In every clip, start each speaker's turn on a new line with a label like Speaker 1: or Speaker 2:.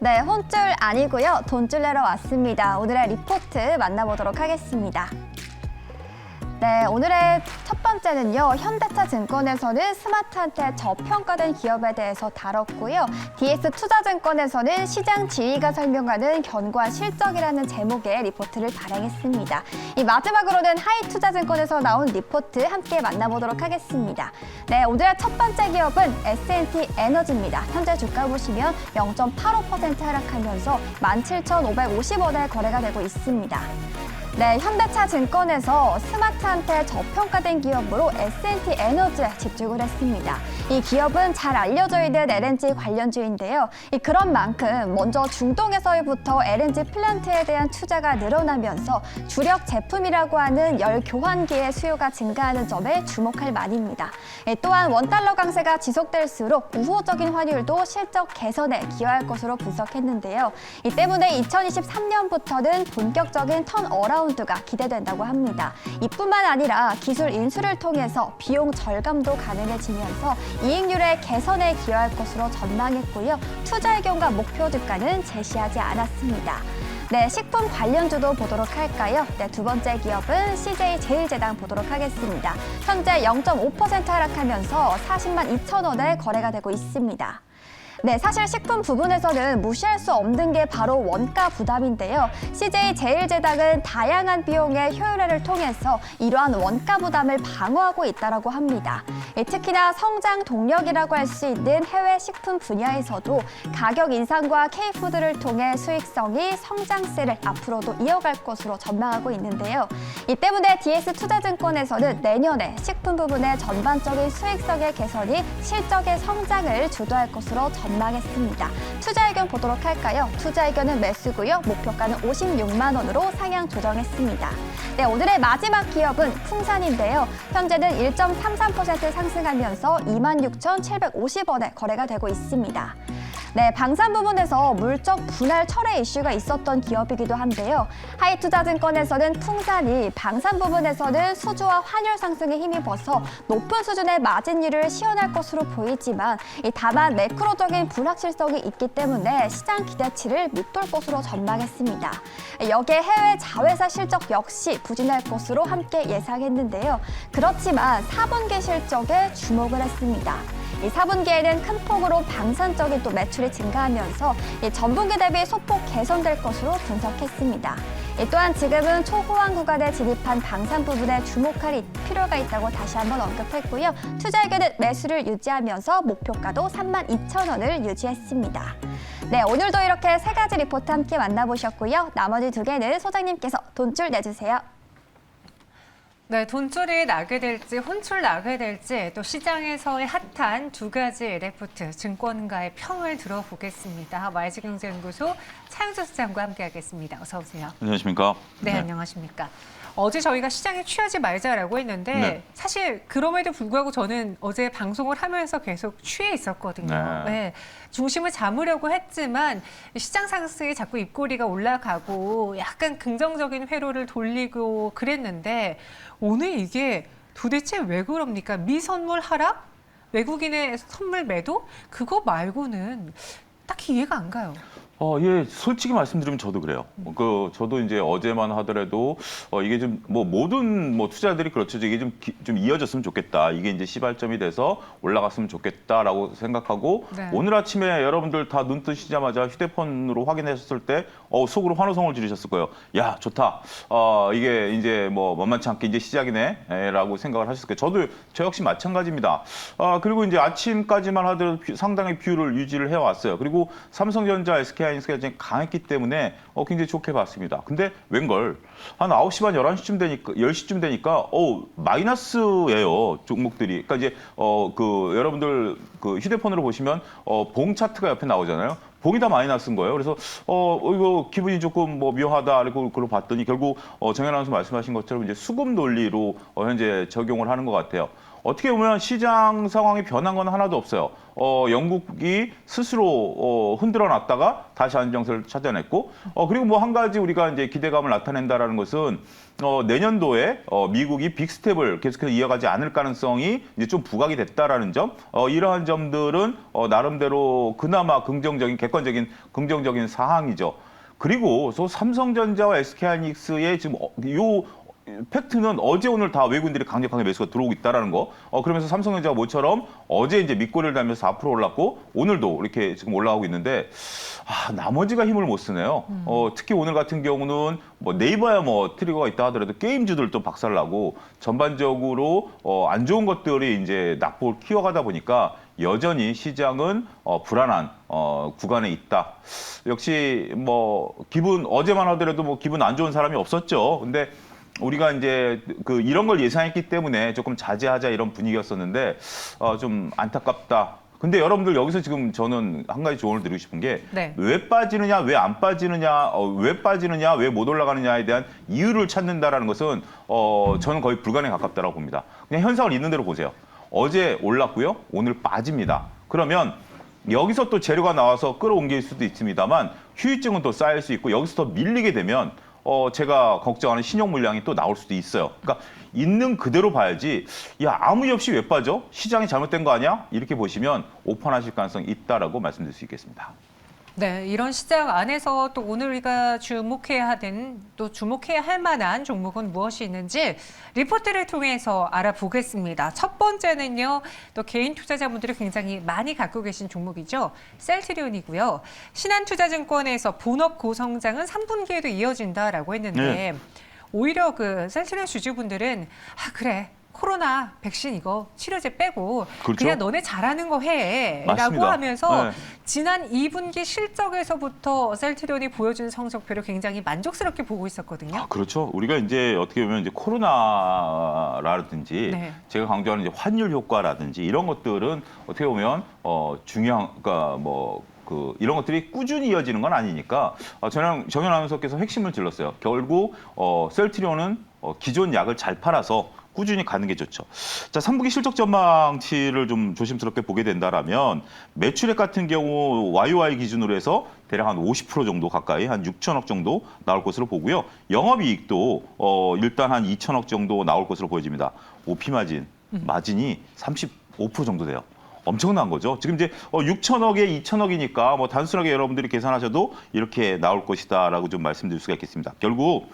Speaker 1: 네, 혼줄 아니고요. 돈줄 내러 왔습니다. 오늘의 리포트 만나보도록 하겠습니다. 네, 오늘의 첫 번째는요. 현대차증권에서는 스마트한테 저평가된 기업에 대해서 다뤘고요. DS투자증권에서는 시장 지휘가 설명하는 견고한 실적이라는 제목의 리포트를 발행했습니다. 이 마지막으로는 하이투자증권에서 나온 리포트 함께 만나보도록 하겠습니다. 네, 오늘의 첫 번째 기업은 S&T 에너지입니다. 현재 주가 보시면 0.85% 하락하면서 17,550원에 거래가 되고 있습니다. 네, 현대차증권에서 스마트한테 저평가된 기업으로 S&T 에너지에 집중을 했습니다. 이 기업은 잘 알려져 있는 LNG 관련주인데요. 그런 만큼 먼저 중동에서부터 LNG 플랜트에 대한 투자가 늘어나면서 주력 제품이라고 하는 열 교환기의 수요가 증가하는 점에 주목할 만입니다. 또한 원달러 강세가 지속될수록 우호적인 환율도 실적 개선에 기여할 것으로 분석했는데요. 이 때문에 2023년부터는 본격적인 턴어라운드가 기대된다고 합니다. 이뿐만 아니라 기술 인수를 통해서 비용 절감도 가능해지면서 이익률의 개선에 기여할 것으로 전망했고요. 투자 의견과 목표 주가는 제시하지 않았습니다. 네, 식품 관련주도 보도록 할까요? 네, 두 번째 기업은 CJ제일제당 보도록 하겠습니다. 현재 0.5% 하락하면서 40만 2천 원에 거래가 되고 있습니다. 네, 사실 식품 부분에서는 무시할 수 없는 게 바로 원가 부담인데요. CJ제일제당은 다양한 비용의 효율화를 통해서 이러한 원가 부담을 방어하고 있다고 합니다. 특히나 성장 동력이라고 할 수 있는 해외 식품 분야에서도 가격 인상과 K푸드를 통해 수익성이 성장세를 앞으로도 이어갈 것으로 전망하고 있는데요. 이 때문에 DS투자증권에서는 내년에 식품 부분의 전반적인 수익성의 개선이 실적의 성장을 주도할 것으로 전망했습니다. 투자 의견 보도록 할까요? 투자 의견은 매수고요. 목표가는 56만 원으로 상향 조정했습니다. 네, 오늘의 마지막 기업은 풍산인데요. 현재는 1.33% 상승하면서 26,750원에 거래가 되고 있습니다. 네, 방산 부분에서 물적 분할 철회 이슈가 있었던 기업이기도 한데요. 하이투자증권에서는 풍산이 방산 부분에서는 수주와 환율 상승에 힘입어서 높은 수준의 마진율을 시현할 것으로 보이지만 다만 매크로적인 불확실성이 있기 때문에 시장 기대치를 밑돌 것으로 전망했습니다. 여기에 해외 자회사 실적 역시 부진할 것으로 함께 예상했는데요. 그렇지만 4분기 실적에 주목을 했습니다. 이 4분기에는 큰 폭으로 방산적인 또 매출이 증가하면서 전분기 대비 소폭 개선될 것으로 분석했습니다. 또한 지금은 초호황 구간에 진입한 방산 부분에 주목할 필요가 있다고 다시 한번 언급했고요. 투자 의견은 매수를 유지하면서 목표가도 32,000원을 유지했습니다. 네, 오늘도 이렇게 세 가지 리포트 함께 만나보셨고요. 나머지 두 개는 소장님께서 돈줄 내주세요.
Speaker 2: 네, 돈줄이 나게 될지 혼줄 나게 될지 또 시장에서의 핫한 두 가지 리포트 증권가의 평을 들어보겠습니다. YG경제연구소 차영수 소장과 함께하겠습니다. 어서 오세요.
Speaker 3: 안녕하십니까?
Speaker 2: 네, 안녕하십니까? 어제 저희가 시장에 취하지 말자라고 했는데
Speaker 3: 네.
Speaker 2: 사실 그럼에도 불구하고 저는 어제 방송을 하면서 계속 취해 있었거든요.
Speaker 3: 네.
Speaker 2: 네, 중심을 잡으려고 했지만 시장 상승에 자꾸 입꼬리가 올라가고 약간 긍정적인 회로를 돌리고 그랬는데 오늘 이게 도대체 왜 그럽니까? 미선물 하락? 외국인의 선물 매도? 그거 말고는 딱히 이해가 안 가요.
Speaker 3: 예, 솔직히 말씀드리면 저도 그래요. 저도 이제 어제만 하더라도 이게 좀 모든 투자들이 그렇죠. 이게 좀 이어졌으면 좋겠다. 이게 이제 시발점이 돼서 올라갔으면 좋겠다라고 생각하고
Speaker 2: 네.
Speaker 3: 오늘 아침에 여러분들 다 눈 뜨시자마자 휴대폰으로 확인하셨을 때 속으로 환호성을 지르셨을 거예요. 야, 좋다. 이게 이제 만만치 않게 이제 시작이네라고 생각을 하셨을 거예요. 저 역시 마찬가지입니다. 그리고 이제 아침까지만 하더라도 상당히 뷰를 유지를 해왔어요. 그리고 삼성전자, SK하이닉스가 강했기 때문에 굉장히 좋게 봤습니다. 근데 웬걸 한 9시 반, 11시쯤 되니까 10시쯤 되니까 마이너스예요. 종목들이. 그러니까 이제 여러분들 휴대폰으로 보시면 봉 차트가 옆에 나오잖아요. 봉이 다 마이너스인 거예요. 그래서 이거 기분이 조금 묘하다 그러고 봤더니 결국 정현 아나운서 말씀하신 것처럼 이제 수급 논리로 현재 적용을 하는 것 같아요. 어떻게 보면 시장 상황이 변한 건 하나도 없어요. 영국이 스스로 흔들어 놨다가 다시 안정세를 찾아냈고, 그리고 뭐 한 가지 우리가 이제 기대감을 나타낸다라는 것은 내년도에 미국이 빅스텝을 계속해서 이어가지 않을 가능성이 이제 좀 부각이 됐다라는 점, 이러한 점들은 나름대로 그나마 긍정적인 객관적인 긍정적인 사항이죠. 그리고 또 삼성전자와 SK하이닉스의 지금 요 팩트는 어제 오늘 다 외국인들이 강력하게 매수가 들어오고 있다라는 거. 그러면서 삼성전자가 모처럼 어제 이제 밑꼬리를 달면서 4% 올랐고 오늘도 이렇게 지금 올라가고 있는데 나머지가 힘을 못 쓰네요. 특히 오늘 같은 경우는 뭐 네이버야 뭐 트리거가 있다 하더라도 게임주들도 박살나고 전반적으로 안 좋은 것들이 이제 낙폭을 키워가다 보니까 여전히 시장은 불안한 구간에 있다. 역시 뭐 어제만 하더라도 뭐 기분 안 좋은 사람이 없었죠. 근데 우리가 이제 이런 걸 예상했기 때문에 조금 자제하자 이런 분위기였었는데 좀 안타깝다. 근데 여러분들 여기서 지금 저는 한 가지 조언을 드리고 싶은 게 왜 빠지느냐, 왜 안 빠지느냐, 왜 빠지느냐, 왜 못 올라가느냐에 대한 이유를 찾는다라는 것은 저는 거의 불가능에 가깝다고 봅니다. 그냥 현상을 있는 대로 보세요. 어제 올랐고요, 오늘 빠집니다. 그러면 여기서 또 재료가 나와서 끌어옮길 수도 있습니다만 휴유증은 또 쌓일 수 있고 여기서 더 밀리게 되면 제가 걱정하는 신용 물량이 또 나올 수도 있어요. 그러니까 있는 그대로 봐야지. 야, 아무 이유 없이 왜 빠져? 시장이 잘못된 거 아니야? 이렇게 보시면 오판하실 가능성이 있다라고 말씀드릴 수 있겠습니다.
Speaker 2: 네, 이런 시장 안에서 또 오늘 우리가 주목해야 하는 또 주목해야 할 만한 종목은 무엇이 있는지 리포트를 통해서 알아보겠습니다. 첫 번째는요, 또 개인 투자자분들이 굉장히 많이 갖고 계신 종목이죠. 셀트리온이고요. 신한투자증권에서 본업 고성장은 3분기에도 이어진다라고 했는데 오히려 셀트리온 주주분들은 그래. 코로나 백신 이거 치료제 빼고
Speaker 3: 그렇죠?
Speaker 2: 그냥 너네 잘하는 거 해 라고
Speaker 3: 맞습니다.
Speaker 2: 하면서 지난 2분기 실적에서부터 셀트리온이 보여준 성적표를 굉장히 만족스럽게 보고 있었거든요.
Speaker 3: 그렇죠. 우리가 이제 어떻게 보면 이제 코로나라든지 제가 강조하는 이제 환율 효과라든지 이런 것들은 어떻게 보면 중요한 그러니까 이런 것들이 꾸준히 이어지는 건 아니니까 정현 아나운서께서 핵심을 질렀어요. 결국 셀트리온은 기존 약을 잘 팔아서 꾸준히 가는 게 좋죠. 자, 3분기 실적 전망치를 좀 조심스럽게 보게 된다라면 매출액 같은 경우 YOY 기준으로 해서 대략 한 50% 정도 가까이 한 6천억 정도 나올 것으로 보고요. 영업이익도 일단 한 2천억 정도 나올 것으로 보여집니다. OP 마진이 35% 정도 돼요. 엄청난 거죠. 지금 이제 6천억에 2천억이니까 뭐 단순하게 여러분들이 계산하셔도 이렇게 나올 것이다라고 좀 말씀드릴 수가 있겠습니다. 결국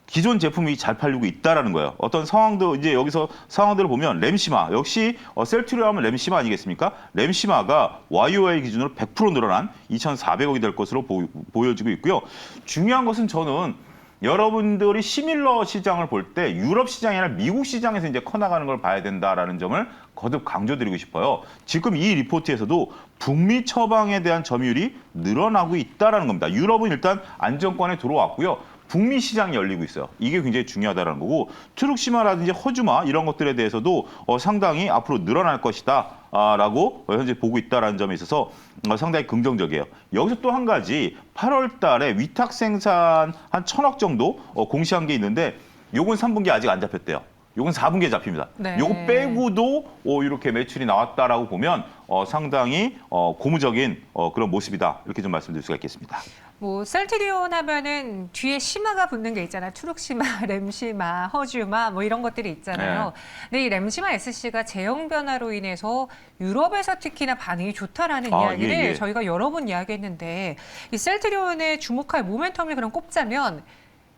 Speaker 3: 기존 제품이 잘 팔리고 있다라는 거예요. 어떤 상황도 이제 여기서 상황들을 보면 램시마 역시 셀트리온 하면 램시마 아니겠습니까? 램시마가 YOY 기준으로 100% 늘어난 2,400억이 될 것으로 보여지고 있고요. 중요한 것은 저는 여러분들이 시밀러 시장을 볼 때 유럽 시장이 아니라 미국 시장에서 이제 커나가는 걸 봐야 된다라는 점을 거듭 강조드리고 싶어요. 지금 이 리포트에서도 북미 처방에 대한 점유율이 늘어나고 있다라는 겁니다. 유럽은 일단 안정권에 들어왔고요. 북미 시장이 열리고 있어요. 이게 굉장히 중요하다는 거고 트룩시마라든지 허주마 이런 것들에 대해서도 상당히 앞으로 늘어날 것이다 라고 현재 보고 있다는 점에 있어서 상당히 긍정적이에요. 여기서 또 한 가지 8월 달에 위탁 생산 한 1,000억 정도 공시한 게 있는데 요건 3분기 아직 안 잡혔대요. 요건 4분기에 잡힙니다. 요거 빼고도 이렇게 매출이 나왔다라고 보면 상당히 고무적인 그런 모습이다. 이렇게 좀 말씀드릴 수가 있겠습니다.
Speaker 2: 뭐 셀트리온 하면은 뒤에 심화가 붙는 게 있잖아요. 트룩시마, 램시마, 허주마 뭐 이런 것들이 있잖아요. 근데 이 램시마 SC가 제형 변화로 인해서 유럽에서 특히나 반응이 좋다라는 이야기를 저희가 여러 번 이야기했는데 이 셀트리온에 주목할 모멘텀을 그럼 꼽자면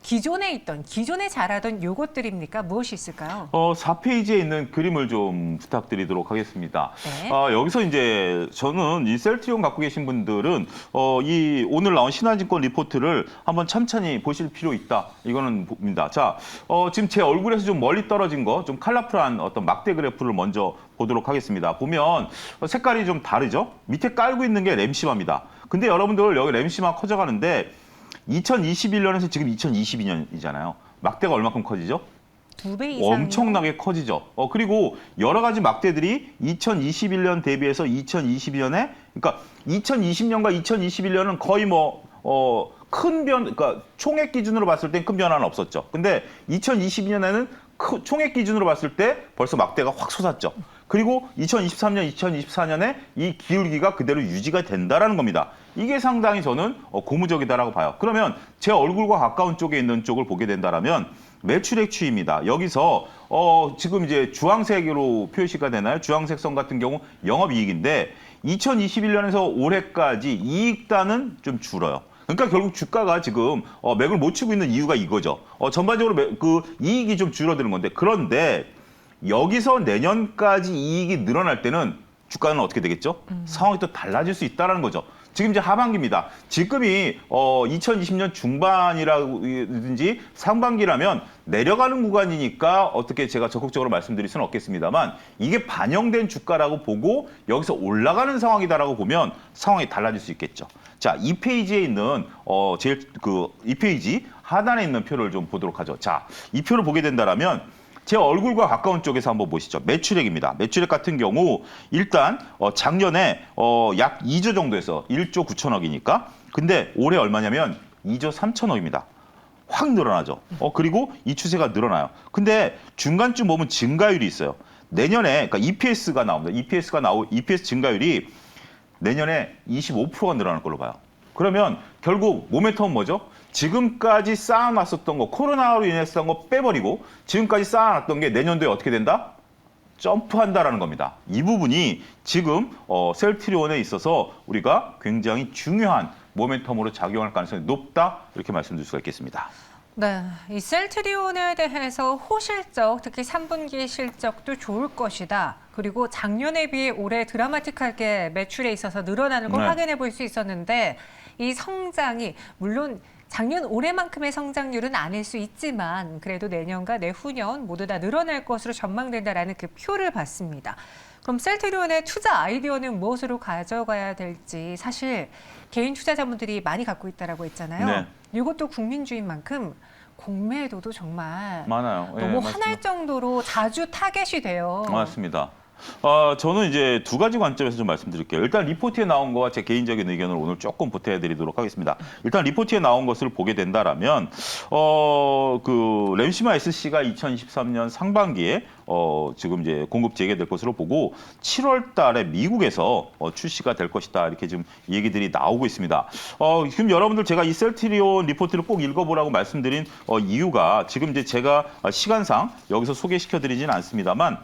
Speaker 2: 기존에 잘하던 요것들입니까? 무엇이 있을까요?
Speaker 3: 4페이지에 있는 그림을 좀 부탁드리도록 하겠습니다. 여기서 이제 저는 이 셀트리온 갖고 계신 분들은 이 오늘 나온 신한증권 리포트를 한번 천천히 보실 필요 있다. 이거는 봅니다. 자, 지금 제 얼굴에서 좀 멀리 떨어진 거, 좀 컬러풀한 어떤 막대 그래프를 먼저 보도록 하겠습니다. 보면 색깔이 좀 다르죠? 밑에 깔고 있는 게 램시마입니다. 근데 여러분들 여기 램시마 커져가는데 2021년에서 지금 2022년이잖아요. 막대가 얼마큼 커지죠?
Speaker 2: 2배 이상.
Speaker 3: 엄청나게 커지죠. 그리고 여러 가지 막대들이 2021년 대비해서 2022년에, 그러니까 2020년과 2021년은 거의 그러니까 총액 기준으로 봤을 땐 큰 변화는 없었죠. 근데 2022년에는 총액 기준으로 봤을 때 벌써 막대가 확 솟았죠. 그리고 2023년, 2024년에 이 기울기가 그대로 유지가 된다라는 겁니다. 이게 상당히 저는 고무적이다라고 봐요. 그러면 제 얼굴과 가까운 쪽에 있는 쪽을 보게 된다라면 매출액 추이입니다. 여기서 지금 이제 주황색으로 표시가 되나요? 주황색 선 같은 경우 영업이익인데 2021년에서 올해까지 이익단은 좀 줄어요. 그러니까 결국 주가가 지금 맥을 못 치고 있는 이유가 이거죠. 전반적으로 그 이익이 좀 줄어드는 건데, 그런데 여기서 내년까지 이익이 늘어날 때는 주가는 어떻게 되겠죠? 상황이 또 달라질 수 있다는 거죠. 지금 이제 하반기입니다. 지금이 2020년 중반이라든지 상반기라면 내려가는 구간이니까 어떻게 제가 적극적으로 말씀드릴 수는 없겠습니다만, 이게 반영된 주가라고 보고 여기서 올라가는 상황이다라고 보면 상황이 달라질 수 있겠죠. 자, 이 페이지에 있는 이 페이지 하단에 있는 표를 좀 보도록 하죠. 자, 이 표를 보게 된다라면 제 얼굴과 가까운 쪽에서 한번 보시죠. 매출액입니다. 매출액 같은 경우 일단 작년에 약 2조 정도에서 1조 9천억이니까, 근데 올해 얼마냐면 2조 3천억입니다. 확 늘어나죠. 그리고 이 추세가 늘어나요. 근데 중간쯤 보면 증가율이 있어요. 내년에 그러니까 EPS가 나옵니다. EPS 증가율이 내년에 25%가 늘어날 걸로 봐요. 그러면 결국 모멘텀은 뭐죠? 지금까지 쌓아놨었던 거, 코로나로 인해서 한 거 빼버리고 지금까지 쌓아놨던 게 내년도에 어떻게 된다? 점프한다라는 겁니다. 이 부분이 지금 셀트리온에 있어서 우리가 굉장히 중요한 모멘텀으로 작용할 가능성이 높다, 이렇게 말씀드릴 수가 있겠습니다.
Speaker 2: 네, 이 셀트리온에 대해서 호실적, 특히 3분기 실적도 좋을 것이다. 그리고 작년에 비해 올해 드라마틱하게 매출에 있어서 늘어나는 걸
Speaker 3: 네.
Speaker 2: 확인해 볼 수 있었는데, 이 성장이 물론 작년 올해만큼의 성장률은 아닐 수 있지만 그래도 내년과 내후년 모두 다 늘어날 것으로 전망된다라는 그 표를 봤습니다. 그럼 셀트리온의 투자 아이디어는 무엇으로 가져가야 될지, 사실 개인 투자자분들이 많이 갖고 있다라고 했잖아요.
Speaker 3: 네.
Speaker 2: 이것도 국민주인 만큼 공매도도 정말
Speaker 3: 많아요.
Speaker 2: 너무
Speaker 3: 예,
Speaker 2: 화날 정도로 자주 타겟이 돼요.
Speaker 3: 맞습니다. 저는 이제 두 가지 관점에서 좀 말씀드릴게요. 일단 리포트에 나온 거와 제 개인적인 의견을 오늘 조금 보태드리도록 하겠습니다. 일단 리포트에 나온 것을 보게 된다라면 그 램시마 SC가 2023년 상반기에 지금 이제 공급 재개될 것으로 보고 7월 달에 미국에서 출시가 될 것이다, 이렇게 지금 얘기들이 나오고 있습니다. 지금 여러분들 제가 이 셀트리온 리포트를 꼭 읽어보라고 말씀드린 이유가, 지금 이제 제가 시간상 여기서 소개시켜드리진 않습니다만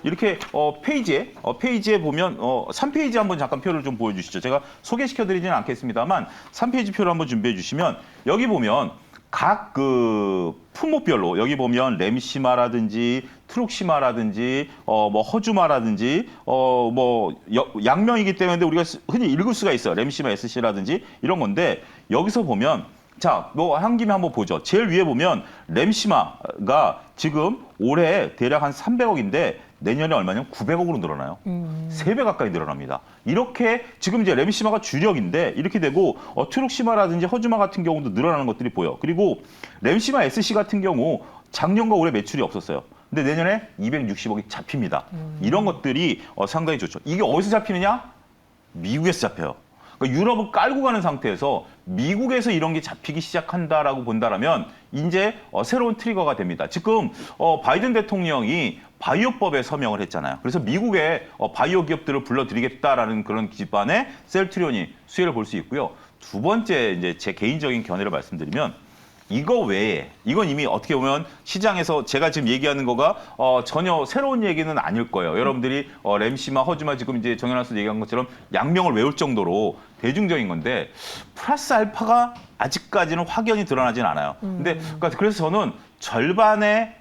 Speaker 3: 이렇게 페이지에 보면 3페이지 한번 잠깐 표를 좀 보여주시죠. 제가 소개시켜드리지는 않겠습니다만 3페이지 표를 한번 준비해 주시면, 여기 보면 각 그 품목별로 여기 보면 램시마라든지 트룩시마라든지 뭐 허주마라든지 뭐 양명이기 때문에 우리가 흔히 읽을 수가 있어요. 램시마 SC라든지 이런 건데, 여기서 보면 자, 뭐 한 김에 한번 보죠. 제일 위에 보면 램시마가 지금 올해 대략 한 300억인데 내년에 얼마냐면 900억으로 늘어나요. 3배 가까이 늘어납니다. 이렇게 지금 이제 램시마가 주력인데 이렇게 되고 트룩시마라든지 허주마 같은 경우도 늘어나는 것들이 보여. 그리고 램시마 SC 같은 경우 작년과 올해 매출이 없었어요. 근데 내년에 260억이 잡힙니다. 이런 것들이 상당히 좋죠. 이게 어디서 잡히느냐? 미국에서 잡혀요. 그러니까 유럽은 깔고 가는 상태에서 미국에서 이런 게 잡히기 시작한다라고 본다라면 이제 새로운 트리거가 됩니다. 지금 바이든 대통령이 바이오법에 서명을 했잖아요. 그래서 미국의 바이오 기업들을 불러들이겠다라는 그런 기반에 셀트리온이 수혜를 볼 수 있고요. 두 번째, 이제 제 개인적인 견해를 말씀드리면, 이거 외에, 이건 이미 어떻게 보면 시장에서 제가 지금 얘기하는 거가 전혀 새로운 얘기는 아닐 거예요. 여러분들이 램시마, 허주마 지금 이제 정연아 선수 얘기한 것처럼 양명을 외울 정도로 대중적인 건데, 플러스 알파가 아직까지는 확연히 드러나진 않아요. 근데 그래서 저는 절반의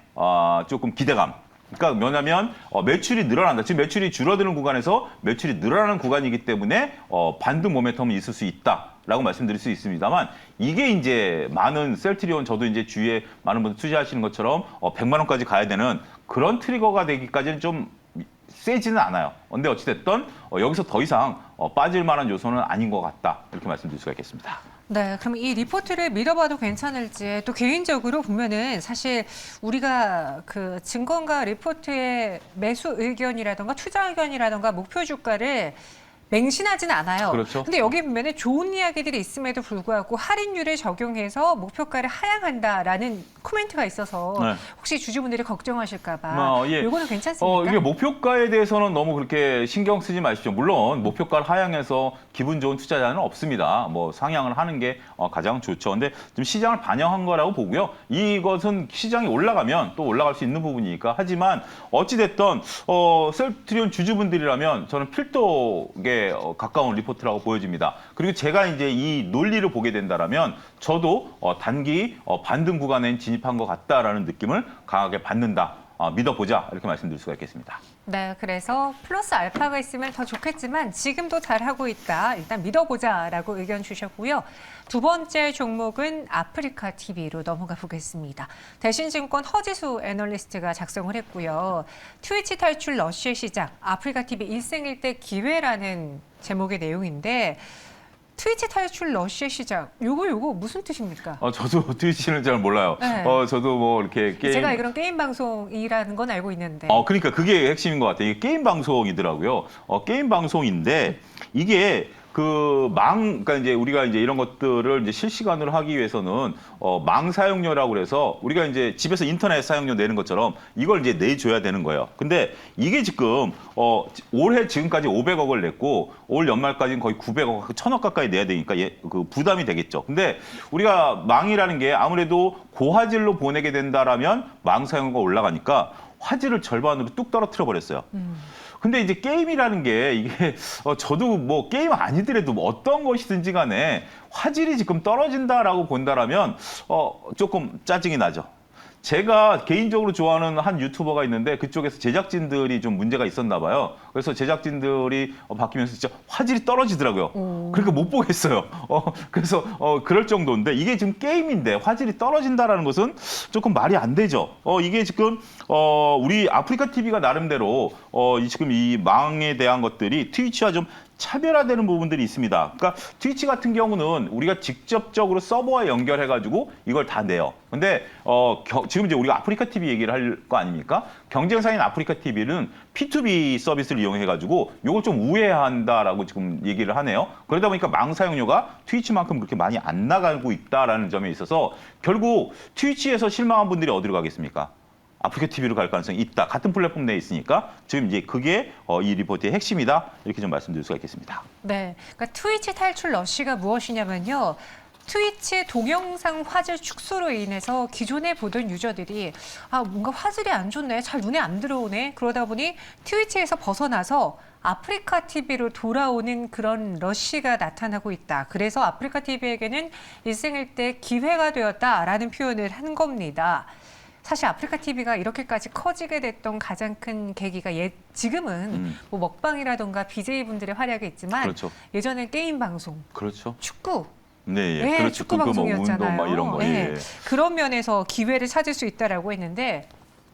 Speaker 3: 조금 기대감. 그러니까 뭐냐면 매출이 늘어난다. 지금 매출이 줄어드는 구간에서 매출이 늘어나는 구간이기 때문에 반등 모멘텀이 있을 수 있다라고 말씀드릴 수 있습니다만, 이게 이제 많은 셀트리온, 저도 이제 주위에 많은 분들 투자하시는 것처럼 100만 원까지 가야 되는 그런 트리거가 되기까지는 좀 세지는 않아요. 근데 어찌됐든 여기서 더 이상 빠질 만한 요소는 아닌 것 같다, 이렇게 말씀드릴 수가 있겠습니다.
Speaker 2: 네, 그럼 이 리포트를 믿어봐도 괜찮을지, 또 개인적으로 보면은 사실 우리가 그 증권가 리포트의 매수 의견이라던가 투자 의견이라던가 목표 주가를 맹신하진 않아요.
Speaker 3: 그렇죠.
Speaker 2: 근데 여기 보면은 좋은 이야기들이 있음에도 불구하고 할인율을 적용해서 목표가를 하향한다라는 코멘트가 있어서
Speaker 3: 네.
Speaker 2: 혹시 주주분들이 걱정하실까 봐.
Speaker 3: 예.
Speaker 2: 이거는 괜찮습니까?
Speaker 3: 이게 목표가에 대해서는 너무 그렇게 신경 쓰지 마십시오. 물론 목표가를 하향해서 기분 좋은 투자자는 없습니다. 뭐 상향을 하는 게 가장 좋죠. 근데 좀 시장을 반영한 거라고 보고요. 이것은 시장이 올라가면 또 올라갈 수 있는 부분이니까. 하지만 어찌됐든 셀트리온 주주분들이라면 저는 필독에 가까운 리포트라고 보여집니다. 그리고 제가 이제 이 논리를 보게 된다라면 저도 단기 반등 구간에 진입한 것 같다라는 느낌을 강하게 받는다. 믿어보자 이렇게 말씀드릴 수가 있겠습니다.
Speaker 2: 네, 그래서 플러스 알파가 있으면 더 좋겠지만 지금도 잘하고 있다. 일단 믿어보자라고 의견 주셨고요. 두 번째 종목은 아프리카 TV로 넘어가 보겠습니다. 대신증권 허지수 애널리스트가 작성을 했고요. 트위치 탈출 러시아 시장, 아프리카 TV 일생일대 기회라는 제목의 내용인데 트위치 탈출 러시아 시장, 요거 무슨 뜻입니까?
Speaker 3: 저도 트위치는 잘 몰라요.
Speaker 2: 네.
Speaker 3: 저도 뭐 이렇게 게임
Speaker 2: 제가 알기로는 게임 방송이라는 건 알고 있는데.
Speaker 3: 그러니까 그게 핵심인 것 같아요. 이게 게임 방송이더라고요. 게임 방송인데 이게 그러니까 이제 우리가 이제 이런 것들을 이제 실시간으로 하기 위해서는 망 사용료라고 그래서 우리가 이제 집에서 인터넷 사용료 내는 것처럼 이걸 이제 내줘야 되는 거예요. 근데 이게 지금 올해 지금까지 500억을 냈고 올 연말까지는 거의 900억, 1000억 가까이 내야 되니까 그 부담이 되겠죠. 근데 우리가 망이라는 게 아무래도 고화질로 보내게 된다라면 망 사용료가 올라가니까 화질을 절반으로 뚝 떨어뜨려 버렸어요. 근데 이제 게임이라는 게 이게 저도 뭐 게임 아니더라도 뭐 어떤 것이든지 간에 화질이 지금 떨어진다라고 본다라면 조금 짜증이 나죠. 제가 개인적으로 좋아하는 한 유튜버가 있는데 그쪽에서 제작진들이 좀 문제가 있었나 봐요. 그래서 제작진들이 바뀌면서 진짜 화질이 떨어지더라고요. 그러니까 못 보겠어요. 그래서 그럴 정도인데 이게 지금 게임인데 화질이 떨어진다라는 것은 조금 말이 안 되죠. 이게 지금 우리 아프리카 TV가 나름대로 지금 이 망에 대한 것들이 트위치와 좀 차별화되는 부분들이 있습니다. 그러니까 트위치 같은 경우는 우리가 직접적으로 서버와 연결해가지고 이걸 다 내요. 근데 지금 이제 우리가 아프리카 TV 얘기를 할 거 아닙니까? 경쟁사인 아프리카 TV는 P2B 서비스를 이용해가지고 이걸 좀 우회한다라고 지금 얘기를 하네요. 그러다 보니까 망 사용료가 트위치만큼 그렇게 많이 안 나가고 있다라는 점에 있어서 결국 트위치에서 실망한 분들이 어디로 가겠습니까? 아프리카 TV로 갈 가능성이 있다. 같은 플랫폼 내에 있으니까 지금 이제 그게 이 리포트의 핵심이다. 이렇게 좀 말씀드릴 수가 있겠습니다.
Speaker 2: 네, 그러니까 트위치 탈출 러시가 무엇이냐면요. 트위치 동영상 화질 축소로 인해서 기존에 보던 유저들이 뭔가 화질이 안 좋네, 잘 눈에 안 들어오네. 그러다 보니 트위치에서 벗어나서 아프리카 TV로 돌아오는 그런 러시가 나타나고 있다. 그래서 아프리카 TV에게는 일생일대 기회가 되었다라는 표현을 한 겁니다. 사실 아프리카 TV가 이렇게까지 커지게 됐던 가장 큰 계기가 지금은 뭐 먹방이라던가 BJ분들의 활약이 있지만
Speaker 3: 그렇죠.
Speaker 2: 예전엔 게임 방송,
Speaker 3: 그렇죠.
Speaker 2: 축구,
Speaker 3: 네,
Speaker 2: 네,
Speaker 3: 그렇죠.
Speaker 2: 축구
Speaker 3: 뭐
Speaker 2: 방송이었잖아요.
Speaker 3: 운동 막 이런 거.
Speaker 2: 네.
Speaker 3: 예.
Speaker 2: 그런 면에서 기회를 찾을 수 있다라고 했는데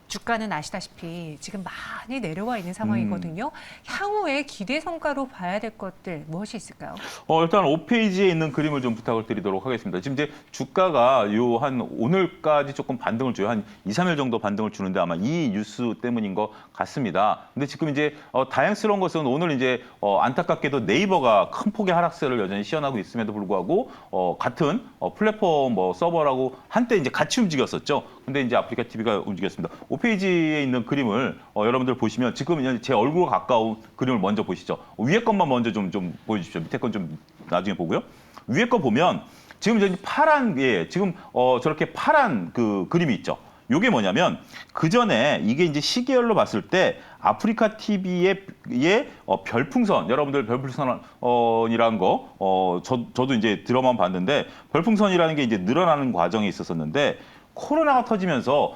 Speaker 2: 주가는 아시다시피 지금 많이 내려와 있는 상황이거든요. 향후에 기대 성과로 봐야 될 것들 무엇이 있을까요?
Speaker 3: 일단 5페이지에 있는 그림을 좀 부탁을 드리도록 하겠습니다. 지금 이제 주가가 한 오늘까지 조금 반등을 줘요. 한 2, 3일 정도 반등을 주는데 아마 이 뉴스 때문인 것 같습니다. 근데 지금 이제 다행스러운 것은 오늘 이제 안타깝게도 네이버가 큰 폭의 하락세를 여전히 시현하고 있음에도 불구하고 같은 플랫폼 서버라고 한때 이제 같이 움직였었죠. 근데 이제 아프리카 TV가 움직였습니다. 5페이지에 있는 그림을 여러분들 보시면 지금 제 얼굴과 가까운 그림을 먼저 보시죠. 위에 것만 먼저 좀 보여주십시오. 밑에 건 좀 나중에 보고요. 위에 거 보면 지금 저기 파란 지금 저렇게 파란 그 그림이 있죠. 요게 뭐냐면 그 전에 이게 이제 시계열로 봤을 때 아프리카 TV의 별풍선, 여러분들 별풍선이라는 거 저도 이제 드라마만 봤는데 별풍선이라는 게 이제 늘어나는 과정이 있었었는데 코로나가 터지면서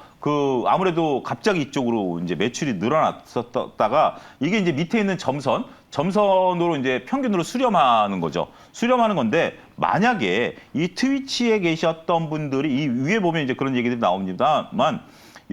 Speaker 3: 아무래도 갑자기 이쪽으로 이제 매출이 늘어났었다가 이게 이제 밑에 있는 점선으로 이제 평균으로 수렴하는 거죠. 수렴하는 건데 만약에 이 트위치에 계셨던 분들이 이 위에 보면 이제 그런 얘기들이 나옵니다만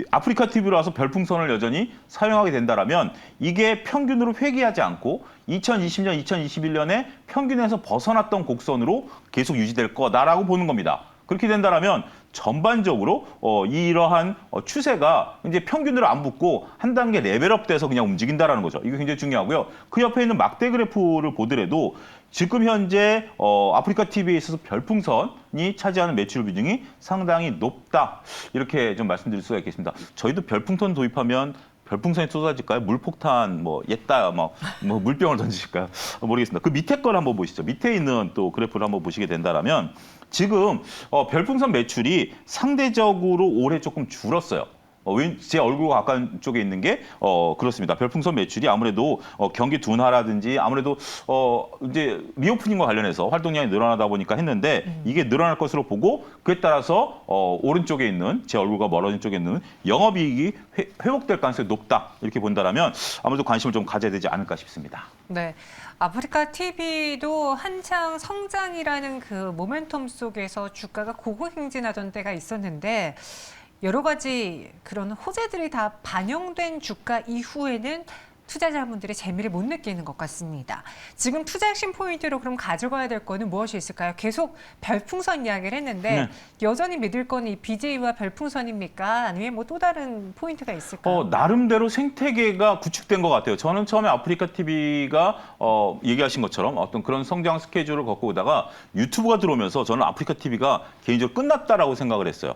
Speaker 3: 아프리카 TV로 와서 별풍선을 여전히 사용하게 된다라면 이게 평균으로 회귀하지 않고 2020년, 2021년에 평균에서 벗어났던 곡선으로 계속 유지될 거다라고 보는 겁니다. 그렇게 된다라면 전반적으로 이러한 추세가 이제 평균으로 안 붙고 한 단계 레벨업돼서 그냥 움직인다라는 거죠. 이게 굉장히 중요하고요. 그 옆에 있는 막대 그래프를 보더라도 지금 현재 아프리카 TV에 있어서 별풍선이 차지하는 매출 비중이 상당히 높다. 이렇게 좀 말씀드릴 수가 있겠습니다. 저희도 별풍선 도입하면 별풍선이 쏟아질까요? 물폭탄, 옛다, 물병을 던지실까요? 모르겠습니다. 그 밑에 걸 한번 보시죠. 밑에 있는 또 그래프를 한번 보시게 된다면 지금 별풍선 매출이 상대적으로 올해 조금 줄었어요. 제 얼굴과 가까운 쪽에 있는 게 그렇습니다. 별풍선 매출이 아무래도 경기 둔화라든지 아무래도 이제 리오프닝과 관련해서 활동량이 늘어나다 보니까 했는데 이게 늘어날 것으로 보고 그에 따라서 오른쪽에 있는 제 얼굴과 멀어진 쪽에 있는 영업이익이 회복될 가능성이 높다 이렇게 본다라면 아무래도 관심을 좀 가져야 되지 않을까 싶습니다.
Speaker 2: 네. 아프리카 TV도 한창 성장이라는 그 모멘텀 속에서 주가가 고공행진하던 때가 있었는데 여러 가지 그런 호재들이 다 반영된 주가 이후에는 투자자분들이 재미를 못 느끼는 것 같습니다. 지금 투자 핵심 포인트로 그럼 가져가야 될 거는 무엇이 있을까요? 계속 별풍선 이야기를 했는데 여전히 믿을 거는 이 BJ와 별풍선입니까? 아니면 뭐 또 다른 포인트가 있을까요?
Speaker 3: 나름대로 생태계가 구축된 것 같아요. 저는 처음에 아프리카 TV가 얘기하신 것처럼 어떤 그런 성장 스케줄을 걷고 오다가 유튜브가 들어오면서 저는 아프리카 TV가 개인적으로 끝났다라고 생각을 했어요.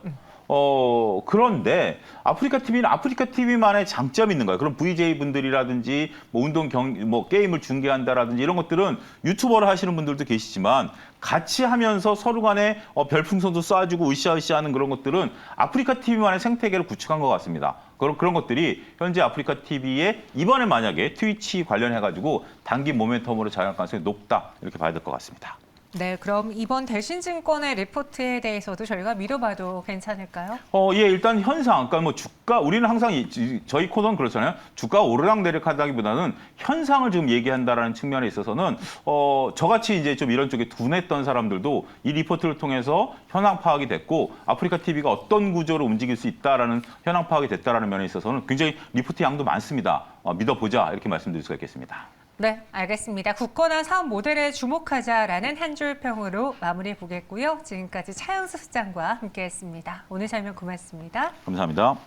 Speaker 3: 그런데 아프리카 TV는 아프리카 TV만의 장점이 있는 거예요. 그럼 VJ 분들이라든지 게임을 중계한다라든지 이런 것들은 유튜버를 하시는 분들도 계시지만 같이 하면서 서로 간에 별풍선도 쏴주고 으쌰으쌰 하는 그런 것들은 아프리카 TV만의 생태계를 구축한 것 같습니다. 그런 것들이 현재 아프리카 TV에 이번에 만약에 트위치 관련해가지고 단기 모멘텀으로 자영할 가능성이 높다 이렇게 봐야 될 것 같습니다.
Speaker 2: 네, 그럼 이번 대신증권의 리포트에 대해서도 저희가 미뤄봐도 괜찮을까요?
Speaker 3: 예, 일단 현상, 그러니까 주가, 우리는 항상 저희 코너는 그렇잖아요. 주가가 오르락내리락 하다기보다는 현상을 지금 얘기한다라는 측면에 있어서는, 저같이 이제 좀 이런 쪽에 둔했던 사람들도 이 리포트를 통해서 현황 파악이 됐고, 아프리카 TV가 어떤 구조로 움직일 수 있다라는 현황 파악이 됐다라는 면에 있어서는 굉장히 리포트 양도 많습니다. 믿어보자, 이렇게 말씀드릴 수가 있겠습니다.
Speaker 2: 네, 알겠습니다. 굳건한 사업 모델에 주목하자라는 한 줄 평으로 마무리해 보겠고요. 지금까지 차영수 실장과 함께했습니다. 오늘 설명 고맙습니다.
Speaker 3: 감사합니다.